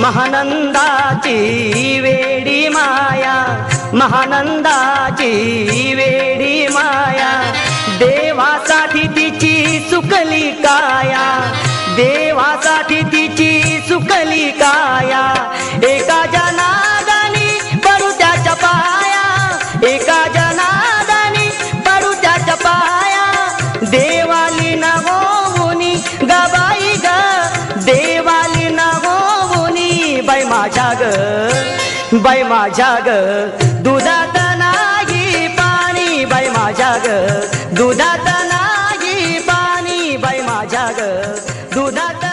महानंदाची वेडी माया, महानंदाची वेडी माया, देवासाठी तिची सुकली काया, देवासाठी तिची सुकली काया, एका जनार्दनी पडू त्याच्या पाया, एका जनार्दनी पडू त्याच्या पाया, देवाली न होऊनी गबाई ग, देवाली न होऊनी बाई माझ्या ग, बाई माझ्या ग, दुधात नाही पाणी बाई माझ्या ग, दुधात नाही पाणी बाई माझ्या ग, दुधात